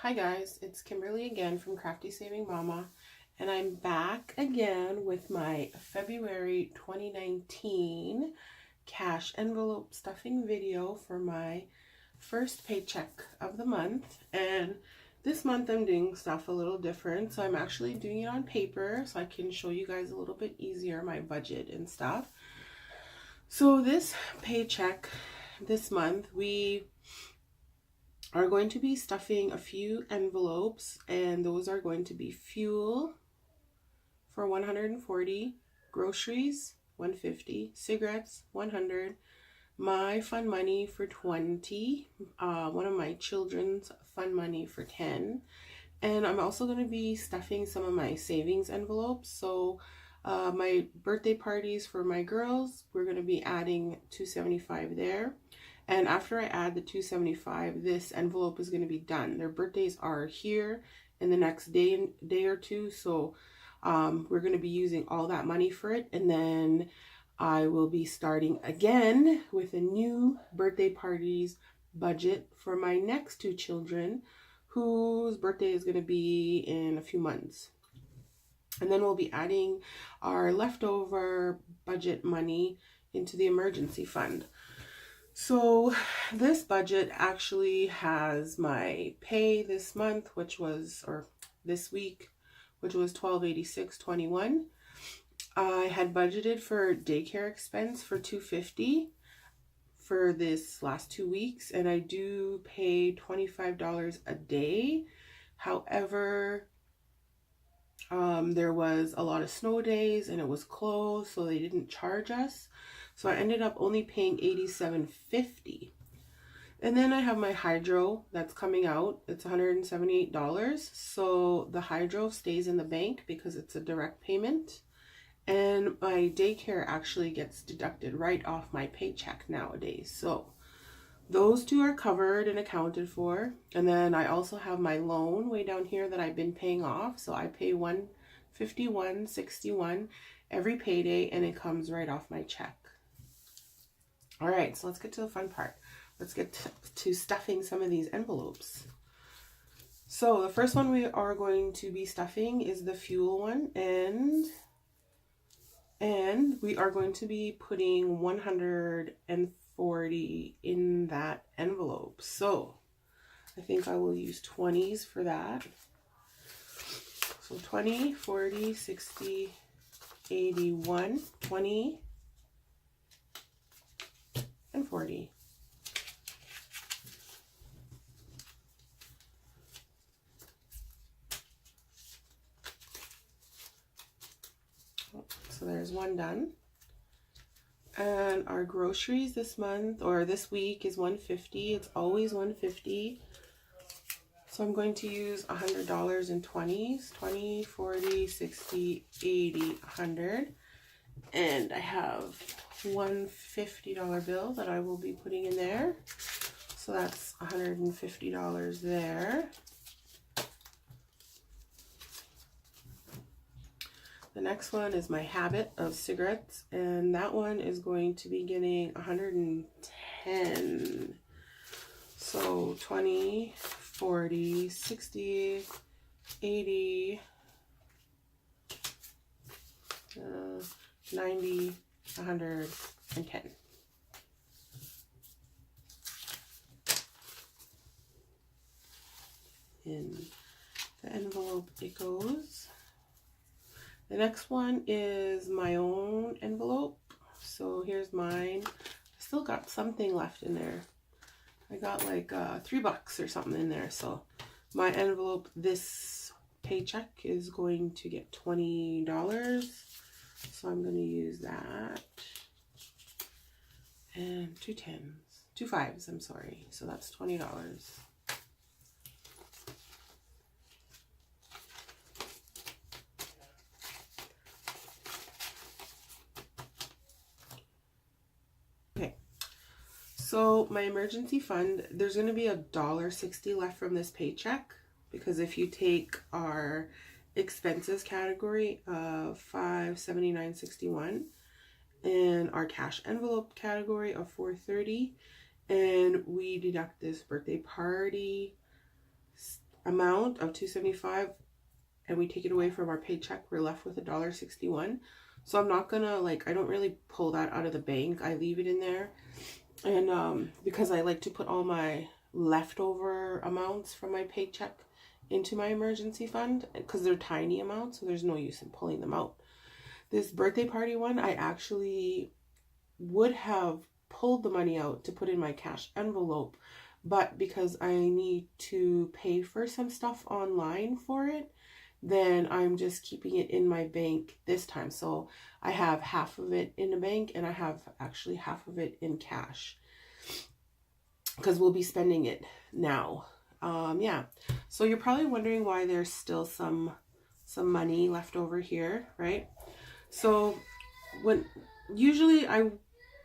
Hi guys, it's Kimberly again from Crafty Saving Mama, and I'm back again with my February 2019 cash envelope stuffing video for my first paycheck of the month. And this month I'm doing stuff a little different, so I'm actually doing it on paper so I can show you guys a little bit easier my budget and stuff. So this paycheck this month, we are going to be stuffing a few envelopes, and those are going to be fuel for 140, groceries 150, cigarettes 100, my fun money for 20, one of my children's fun money for 10, and I'm also going to be stuffing some of my savings envelopes. So my birthday parties for my girls, we're going to be adding $275 there. And after I add the $275, this envelope is going to be done. Their birthdays are here in the next day or two, so we're going to be using all that money for it. And then I will be starting again with a new birthday parties budget for my next two children, whose birthday is going to be in a few months. And then we'll be adding our leftover budget money into the emergency fund. So this budget actually has my pay this month, this week, which was $12.86.21. I had budgeted for daycare expense for $250 for this last 2 weeks, and I do pay $25 a day. However, there was a lot of snow days and it was closed, so they didn't charge us. So I ended up only paying $87.50. And then I have my hydro that's coming out. It's $178. So the hydro stays in the bank because it's a direct payment. And my daycare actually gets deducted right off my paycheck nowadays. So those two are covered and accounted for. And then I also have my loan way down here that I've been paying off. So I pay $151.61 every payday, and it comes right off my check. All right, so let's get to the fun part. Let's get to stuffing some of these envelopes. So the first one we are going to be stuffing is the fuel one, and we are going to be putting 140 in that envelope. So I think I will use 20s for that. So 20, 40, 60, 81, 20, and 40. So there's one done. And our groceries this month or this week is $150. It's always $150. So I'm going to use $100 in 20s, 20, 40, 60, 80, 100. And I have one $50 bill that I will be putting in there. So that's $150 there. The next one is my habit of cigarettes, and that one is going to be getting 110. So 20, 40, 60, 80, 90, 110. In the envelope it goes. The next one is my own envelope. So here's mine. I still got something left in there. I got like $3 or something in there. So my envelope this paycheck is going to get $20. So I'm going to use that. And two 5s, I'm sorry. So that's $20. So my emergency fund, there's going to be $1.60 left from this paycheck, because if you take our expenses category of $579.61 and our cash envelope category of $430, and we deduct this birthday party amount of $275 and we take it away from our paycheck, we're left with $1.61. So I'm not gonna, like, I don't really pull that out of the bank. I leave it in there. And because I like to put all my leftover amounts from my paycheck into my emergency fund, because they're tiny amounts, so there's no use in pulling them out. This birthday party one, I actually would have pulled the money out to put in my cash envelope, but because I need to pay for some stuff online for it, then I'm just keeping it in my bank this time. So I have half of it in the bank and I have actually half of it in cash because we'll be spending it now. Yeah. So you're probably wondering why there's still some money left over here, right? So usually I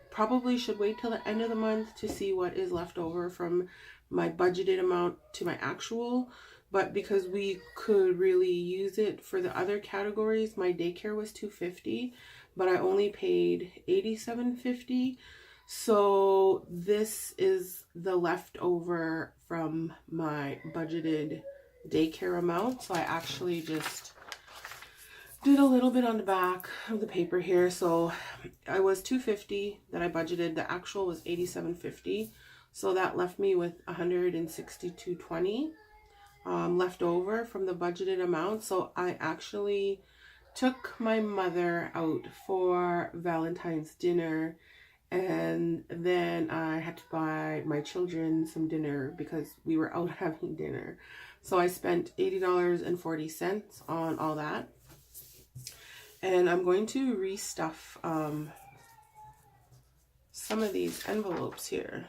probably should wait till the end of the month to see what is left over from my budgeted amount to my actual. But because we could really use it for the other categories, my daycare was $250, but I only paid $87.50. So this is the leftover from my budgeted daycare amount. So I actually just did a little bit on the back of the paper here. So I was $250 that I budgeted. The actual was $87.50. So that left me with $162.20. Left over from the budgeted amount. So I actually took my mother out for Valentine's dinner, and then I had to buy my children some dinner because we were out having dinner. So I spent $80.40 on all that, and I'm going to restuff some of these envelopes here.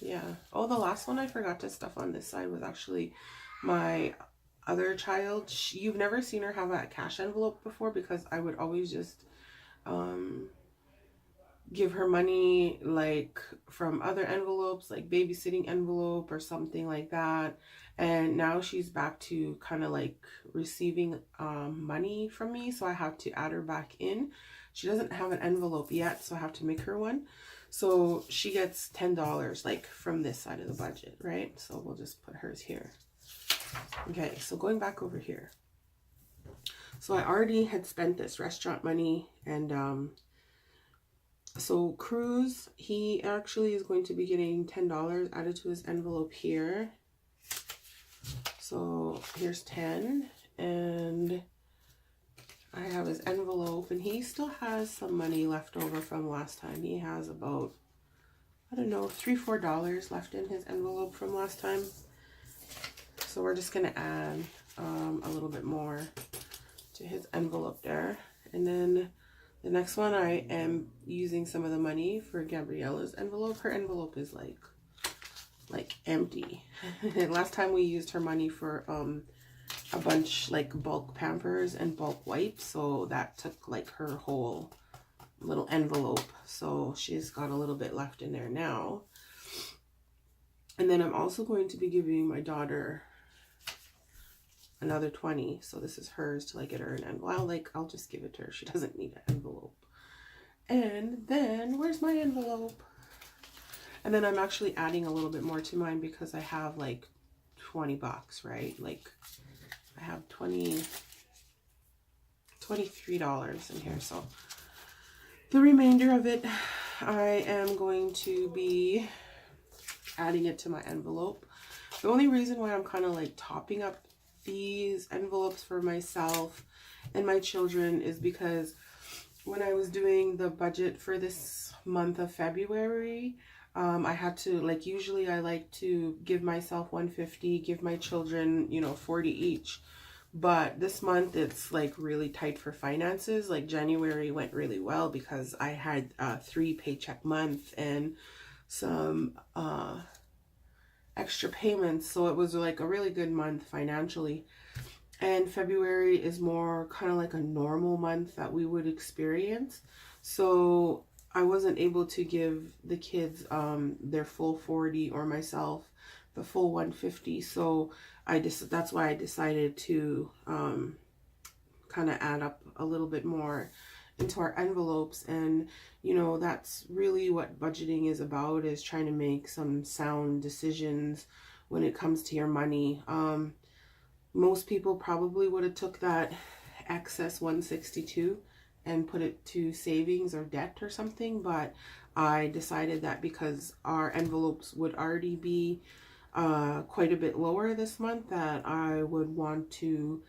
Yeah. Oh, the last one I forgot to stuff on this side was actually my other child. You've never seen her have a cash envelope before because I would always just give her money like from other envelopes, like babysitting envelope or something like that. And now she's back to kind of like receiving money from me, so I have to add her back in. She doesn't have an envelope yet, so I have to make her one. So she gets $10 like from this side of the budget, right? So we'll just put hers here. Okay, so going back over here. So I already had spent this restaurant money, and so Cruz, he actually is going to be getting $10 added to his envelope here. So here's 10, and I have his envelope, and he still has some money left over from last time. He has about, I don't know, $3-4 left in his envelope from last time. So we're just going to add a little bit more to his envelope there. And then the next one, I am using some of the money for Gabriella's envelope. Her envelope is like empty. Last time we used her money for a bunch like bulk Pampers and bulk wipes. So that took like her whole little envelope. So she's got a little bit left in there now. And then I'm also going to be giving my daughter another 20. So this is hers till I get her an envelope. Well, like, I'll just give it to her. She doesn't need an envelope. And then, where's my envelope? And then I'm actually adding a little bit more to mine because I have like $20, right? Like, I have $23 in here. So the remainder of it, I am going to be adding it to my envelope. The only reason why I'm kind of like topping up these envelopes for myself and my children is because when I was doing the budget for this month of February, I had to, like, usually I like to give myself $150, give my children, you know, $40 each. But this month it's like really tight for finances. Like January went really well because I had a 3 paycheck month and some extra payments, so it was like a really good month financially. And February is more kind of like a normal month that we would experience, so I wasn't able to give the kids their full 40 or myself the full 150. So that's why I decided to kind of add up a little bit more into our envelopes. And you know, that's really what budgeting is about, is trying to make some sound decisions when it comes to your money. most people probably would have took that excess 162 and put it to savings or debt or something, but I decided that because our envelopes would already be quite a bit lower this month, that I would want to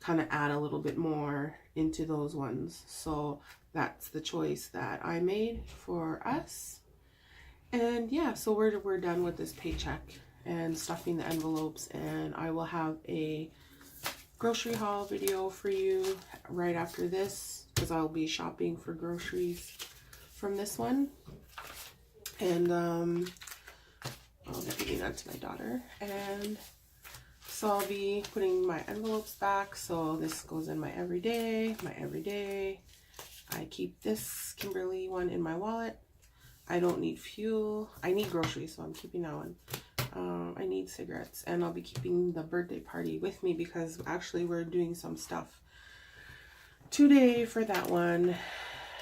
kind of add a little bit more into those ones. So that's the choice that I made for us. And yeah, so we're done with this paycheck and stuffing the envelopes, and I will have a grocery haul video for you right after this, because I'll be shopping for groceries from this one. And I'll be giving that to my daughter. And so I'll be putting my envelopes back. So this goes in my everyday. I keep this Kimberly one in my wallet. I don't need fuel. I need groceries, so I'm keeping that one. I need cigarettes, and I'll be keeping the birthday party with me because actually we're doing some stuff today for that one.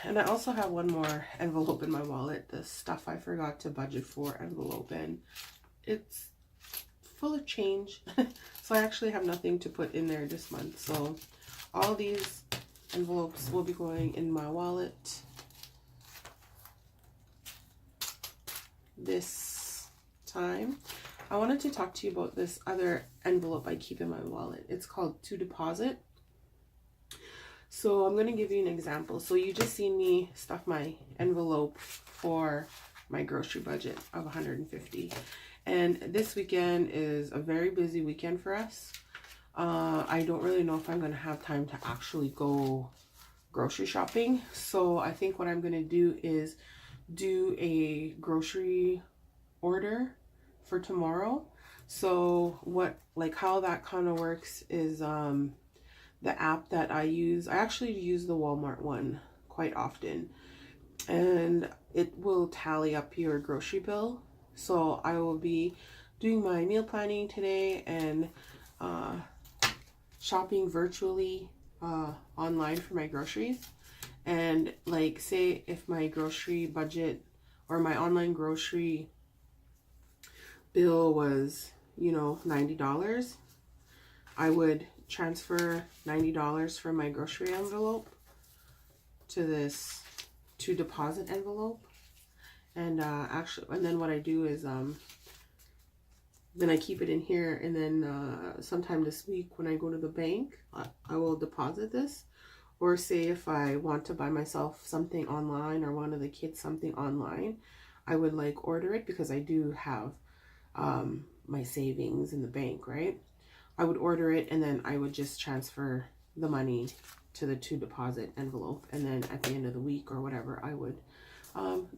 And I also have one more envelope in my wallet, the stuff I forgot to budget for envelope, and it's full of change. So I actually have nothing to put in there this month. So all these envelopes will be going in my wallet this time. I wanted to talk to you about this other envelope I keep in my wallet. It's called To Deposit. So I'm going to give you an example. So you just seen me stuff my envelope for my grocery budget of $150. And this weekend is a very busy weekend for us. I don't really know if I'm going to have time to actually go grocery shopping. So I think what I'm going to do is do a grocery order for tomorrow. So how that kind of works is the app that I use. I actually use the Walmart one quite often, and it will tally up your grocery bill. So I will be doing my meal planning today and shopping virtually online for my groceries. And like, say if my grocery budget or my online grocery bill was, you know, $90, I would transfer $90 from my grocery envelope to this To Deposit envelope. And and then what I do is then I keep it in here, and then sometime this week when I go to the bank, I will deposit this. Or say if I want to buy myself something online or one of the kids something online, I would like order it because I do have my savings in the bank, right? I would order it, and then I would just transfer the money to the To Deposit envelope, and then at the end of the week or whatever, I would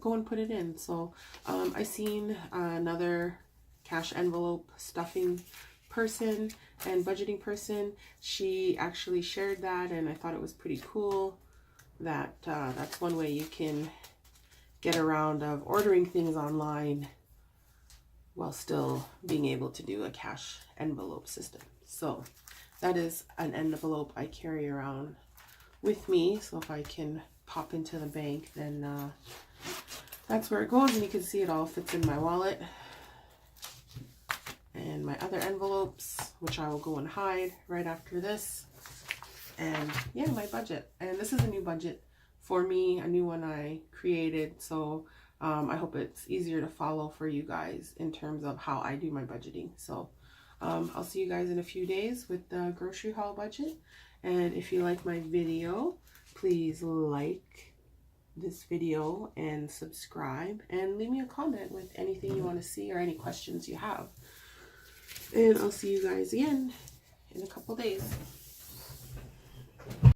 go and put it in. So I seen another cash envelope stuffing person and budgeting person. She actually shared that, and I thought it was pretty cool that that's one way you can get around of ordering things online while still being able to do a cash envelope system. So that is an envelope I carry around with me. So if I can pop into the bank, then that's where it goes, and you can see it all fits in my wallet. And my other envelopes, which I will go and hide right after this. And yeah, my budget. And this is a new budget for me, a new one I created. So I hope it's easier to follow for you guys in terms of how I do my budgeting. So I'll see you guys in a few days with the grocery haul budget. And if you like my video, please like this video and subscribe, and leave me a comment with anything you want to see or any questions you have. And I'll see you guys again in a couple days.